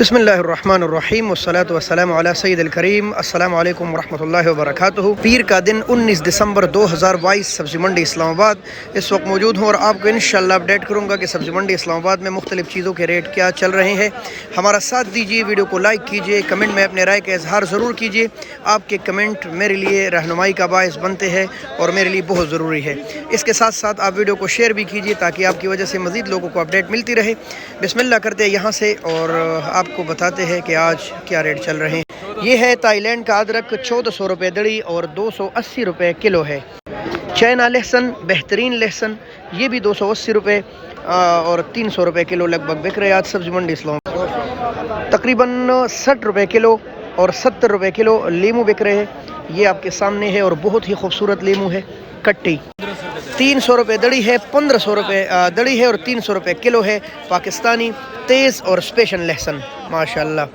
बिस्मिल्लाहिर्रहमानिर्रहीम वस्सलातु वस्सलामु अला सय्यिदिल करीम। अस्सलामु अलैकुम वरहमतुल्लाहि वबरकातुहू। पीर का दिन 19 दिसंबर 2022 सब्ज़ी मंडी इस्लामाबाद। इस वक्त मौजूद हूँ और आपको इंशाअल्लाह अपडेट करूँगा कि सब्ज़ी मंडी इस्लामाबाद में मुख्तलिफ़ चीज़ों के रेट क्या चल रहे हैं। हमारा साथ दीजिए, वीडियो को लाइक कीजिए, कमेंट में अपने राय का इजहार ज़रूर कीजिए। आपके कमेंट मेरे लिए रहनुमाई का बायस बनते हैं और मेरे लिए बहुत ज़रूरी है। इसके साथ साथ आप वीडियो को शेयर भी कीजिए ताकि आपकी वजह से मज़ीद लोगों को अपडेट मिलती रहे। बिस्मिल्लाह करते हैं यहाँ से और आपको बताते हैं कि आज क्या रेट चल रहे हैं। ये है थाईलैंड का अदरक 1400 रुपये दड़ी और 280 रुपये किलो है। चाइना लहसुन, बेहतरीन लहसुन, ये भी 280 रुपये और 300 रुपये किलो लगभग बिक रहे हैं आज सब्ज़ी मंडी इस्लामाबाद। तकरीबन 60 रुपये किलो और 70 रुपये किलो लीमू बिक रहे हैं। ये आपके सामने है और बहुत ही खूबसूरत लीमू है। कट्टी 300 रुपये दड़ी है, 1500 रुपये दड़ी है और 300 रुपये किलो है। पाकिस्तानी तेज़ और स्पेशल लहसुन माशाल्लाह।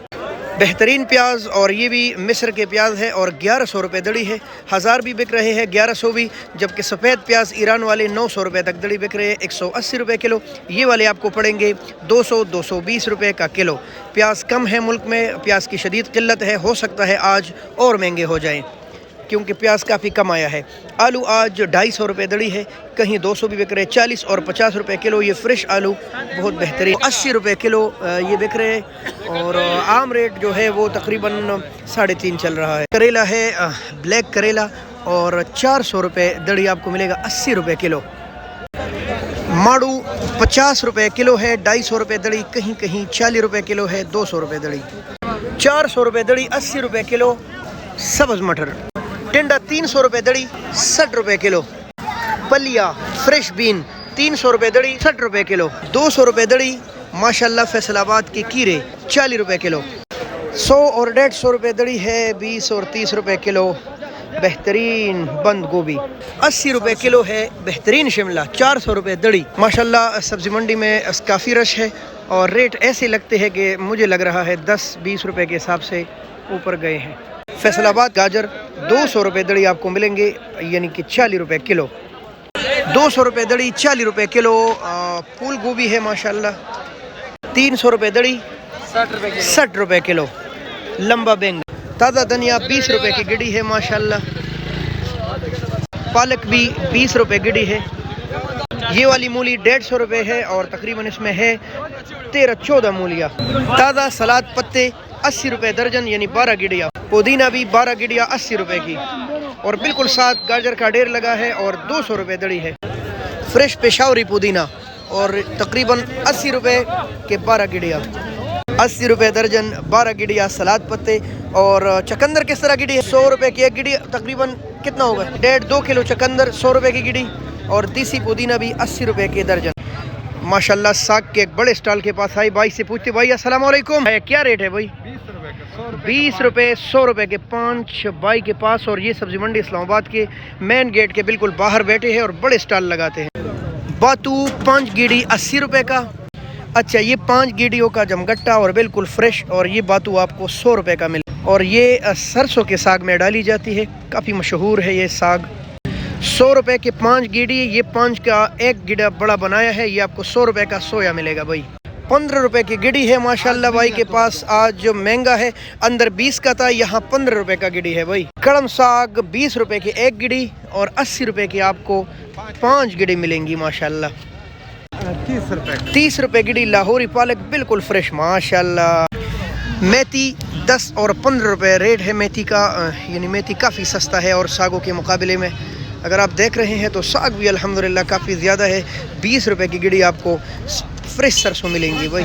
बेहतरीन प्याज और ये भी मिस्र के प्याज है और 1100 रुपये दड़ी है। 1000 भी बिक रहे हैं, 1100 भी, जबकि सफ़ेद प्याज ईरान वाले 900 रुपये तक दड़ी बिक रहे हैं। 180 रुपये किलो। ये वाले आपको पड़ेंगे 200-220 रुपये का किलो। प्याज कम है मुल्क में, प्याज की शदीद किल्लत है, हो सकता है आज और महंगे हो जाएँ क्योंकि प्याज काफ़ी कम आया है। आलू आज 250 रुपये दड़ी है, कहीं 200 भी बिक रहे, 40 और 50 रुपये किलो। ये फ्रेश आलू बहुत बेहतरीन 80 रुपये किलो ये बिक रहे हैं और आम रेट जो है वो तकरीबन 3.5 चल रहा है। करेला है ब्लैक करेला और 400 रुपये दड़ी आपको मिलेगा, 80 रुपये किलो। माड़ू 50 रुपये किलो है, 250 रुपये दड़ी, कहीं कहीं 40 रुपये किलो है, 200 रुपये दड़ी। 400 रुपये दड़ी, 80 रुपये किलो। सब्ज़ मटर टिंडा 300 रुपये दड़ी, 60 रुपये किलो। पलिया फ्रेश बीन 300 रुपये दड़ी, 60 रुपये किलो। 200 रुपये दड़ी माशाल्लाह फैसलाबाद के कीरे 40 रुपये किलो। 100 और 150 रुपये दड़ी है, 20 और 30 रुपये किलो। बेहतरीन बंद गोभी 80 रुपये किलो है। बेहतरीन शिमला 400 रुपये दड़ी। माशाल्लाह सब्ज़ी मंडी में काफ़ी रश है और रेट ऐसे लगते हैं कि मुझे लग रहा है 10-20 रुपये के हिसाब से ऊपर गए हैं। फैसलाबाद गाजर 200 रुपये दड़ी आपको मिलेंगे, यानी कि 40 रुपये किलो। 200 रुपये दड़ी, 40 रुपये किलो। फूल गोभी है माशाल्लाह 300 रुपये दड़ी, 60 रुपये किलो। लंबा बैंगन ताज़ा धनिया 20 रुपये की गिड़ी है माशाल्लाह। पालक भी 20 रुपये गिड़ी है। ये वाली मूली 150 रुपये है और तकरीबन इसमें है 13-14 मूलियाँ। ताज़ा सलाद पत्ते 80 रुपये दर्जन, यानी 12 गिड़िया। पुदीना भी 12 गिड़िया 80 रुपये की और बिल्कुल साथ गाजर का ढेर लगा है और 200 रुपये दड़ी है। फ्रेश पेशावरी पुदीना और तकरीबन 80 रुपये के 12 गिड़िया, 80 रुपये दर्जन, 12 गिड़िया। सलाद पत्ते और चकंदर किस तरह गिड़ी है? 100 रुपये की एक गिड़ी, तकरीबन कितना होगा? 1.5-2 किलो चकंदर 100 रुपये की गिड़ी और देसी पुदीना भी 80 रुपये के दर्जन। माशाल्लाह साग के एक बड़े स्टॉल के पास आई, भाई से पूछते, भाई अस्सलाम वालेकुम, क्या रेट है भाई? 20 रुपये 100 रुपये के 5 भाई के पास। और ये सब्ज़ी मंडी इस्लामाबाद के मेन गेट के बिल्कुल बाहर बैठे हैं और बड़े स्टॉल लगाते हैं। बातू 5 गिड़ी 80 रुपये का। अच्छा, ये 5 गिड़ियों का जमगट्टा और बिल्कुल फ्रेश, और ये बातू आपको 100 रुपये का मिले। और ये सरसों के साग में डाली जाती है, काफ़ी मशहूर है ये साग। 100 रुपये के 5 गिड़ी। ये 5 का एक गिड़ा बड़ा बनाया है, ये आपको 100 रुपये का सोया मिलेगा भाई। 15 रुपये की गिड़ी है माशाल्लाह भाई के पास। आज जो महंगा है, अंदर 20 का था, यहाँ 15 रुपये का गिड़ी है भाई। कड़म साग 20 रुपये की एक गिड़ी और 80 रुपये की आपको 5 गिड़ी मिलेंगी माशाल्लाह। 30 रुपये गिड़ी। लाहौरी पालक बिल्कुल फ्रेश माशाल्लाह। मेथी 10 और 15 रुपये रेट है मेथी का, यानी मेथी काफ़ी सस्ता है और सागों के मुकाबले में अगर आप देख रहे हैं तो साग भी अल्हम्दुलिल्लाह काफ़ी ज़्यादा है। 20 रुपये की गिड़ी आपको फ्रेश सरसों मिलेंगी भाई।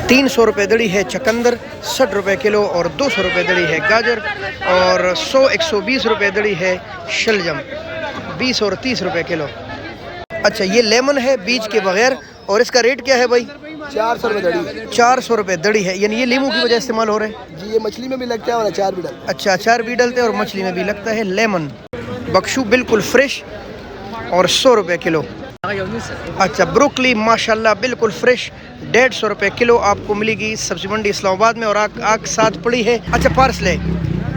300 रुपये दड़ी है चकंदर, 60 रुपये किलो और 200 रुपये दड़ी है गाजर और 100-120 रुपये दड़ी है शलजम, 20 और 30 रुपये किलो। अच्छा, ये लेमन है बीज के बगैर और इसका रेट क्या है भाई? 400 रुपये दड़ी। 400 रुपये दड़ी है, यानी ये लीमू की वजह इस्तेमाल हो रहे हैं जी। ये मछली में भी लगता है और अचार भी डलता है। अच्छा, अचार भी डलते हैं और मछली में भी लगता है। लेमन बख्शू बिल्कुल फ्रेश और 100 रुपये किलो। अच्छा, ब्रोकली माशाल्लाह बिल्कुल फ्रेश 150 रुपये किलो आपको मिलेगी सब्ज़ी मंडी इस्लामाबाद में और आग साथ पड़ी है। अच्छा,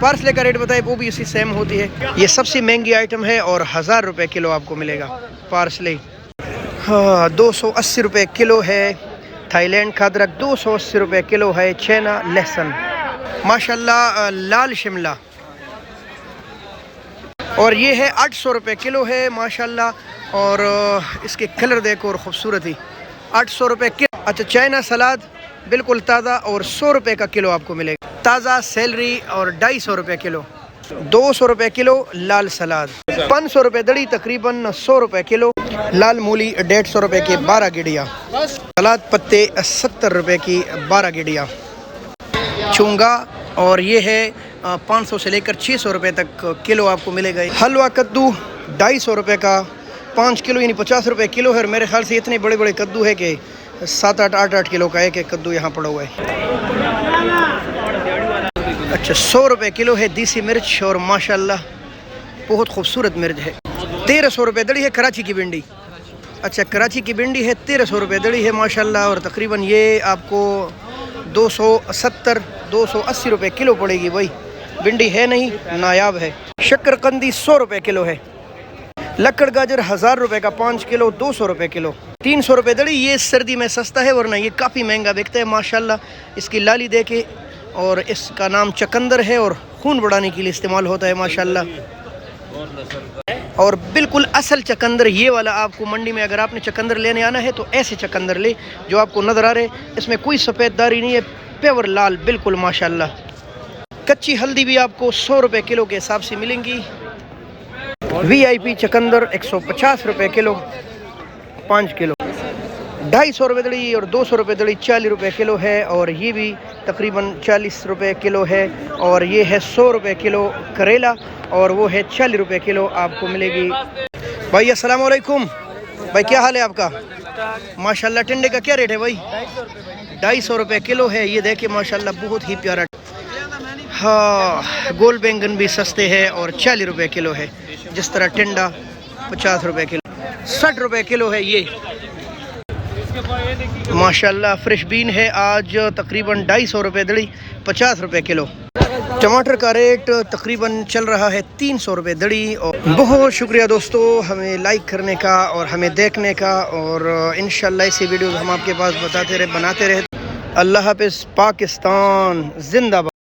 पार्सले का रेट बताए, वो भी इसी सेम होती है। ये सबसे महंगी आइटम है और 1000 रुपये किलो आपको मिलेगा पार्सले। हाँ, 280 रुपये किलो है। थाईलैंड का अदरक 280 रुपये किलो है। छैना लहसुन माशाल्लाह लाल शिमला, और ये है 800 रुपये किलो है माशाल्लाह। और इसके कलर देखो और ख़ूबसूरती, 800 रुपये किलो। अच्छा, चाइना सलाद बिल्कुल ताज़ा और 100 रुपये का किलो आपको मिलेगा। ताज़ा सैलरी और 250 रुपये किलो। 200 रुपये किलो लाल सलाद। 500 रुपये दड़ी, तकरीबन 100 रुपये किलो। लाल मूली 150 रुपये की 12 गिडिया। सलाद पत्ते 70 रुपये की 12 गिडिया। चूंगा, और ये है 500 से लेकर 600 रुपये तक किलो आपको मिलेगा। हलवा कद्दू 250 रुपये का 5 किलो, यानी 50 रुपये किलो है। और मेरे ख्याल से इतने बड़े बड़े कद्दू है कि 7-8 किलो का एक कद्दू यहाँ पड़ा हुआ है। अच्छा, 100 रुपये किलो है देसी मिर्च, और माशाल्लाह बहुत खूबसूरत मिर्च है। 1300 रुपये दड़ी है कराची की भिंडी। अच्छा, कराची की भिंडी है 1300 रुपये दड़ी है माशाल्लाह, और तकरीबन ये आपको 280 रुपये किलो पड़ेगी। भाई भिंडी है नहीं, नायाब है। शक्करकंदी 100 रुपये किलो है। लक्कड़ गाजर 1000 रुपये का 5 किलो, 200 रुपये किलो। 300 रुपये दड़ी, ये सर्दी में सस्ता है, वरना ये काफ़ी महंगा बिकता है माशाल्लाह। इसकी लाली देखे, और इसका नाम चकंदर है और खून बढ़ाने के लिए इस्तेमाल होता है माशाल्लाह। और बिल्कुल असल चकंदर ये वाला आपको मंडी में, अगर आपने चकंदर लेने आना है तो ऐसे चकंदर ले जो आपको नज़र आ रहे, इसमें कोई सफ़ेददारी नहीं है, प्योर लाल बिल्कुल माशाल्लाह। कच्ची हल्दी भी आपको 100 रुपये किलो के हिसाब से मिलेंगी। VIP चकंदर 150 रुपये किलो, 5 किलो। 250 रुपये दड़ी और 200 रुपये दड़ी 40 रुपये किलो है। और ये भी तकरीबन 40 रुपये किलो है। और ये है 100 रुपये किलो करेला, और वो है 40 रुपये किलो आपको मिलेगी। भाई अस्सलाम वालेकुम। भाई क्या हाल है आपका? माशाल्लाह। टिंडे का क्या रेट है भाई? 250 रुपये किलो है। ये देखिए माशाल्लाह बहुत ही प्यारा। हाँ, गोल बैंगन भी सस्ते हैं और 40 रुपये किलो है। जिस तरह टिंडा 50 रुपये किलो, 60 रुपये किलो है ये माशाल्लाह। फ्रेश बीन है आज तकरीबन 250 रुपये दड़ी, 50 रुपये किलो। टमाटर का रेट तकरीबन चल रहा है 300 रुपये दड़ी। और बहुत शुक्रिया दोस्तों हमें लाइक करने का और हमें देखने का, और इंशाल्लाह ऐसी वीडियोस हम आपके पास बनाते रहे। अल्लाह हाफ़िज़। पाकिस्तान जिंदाबाद।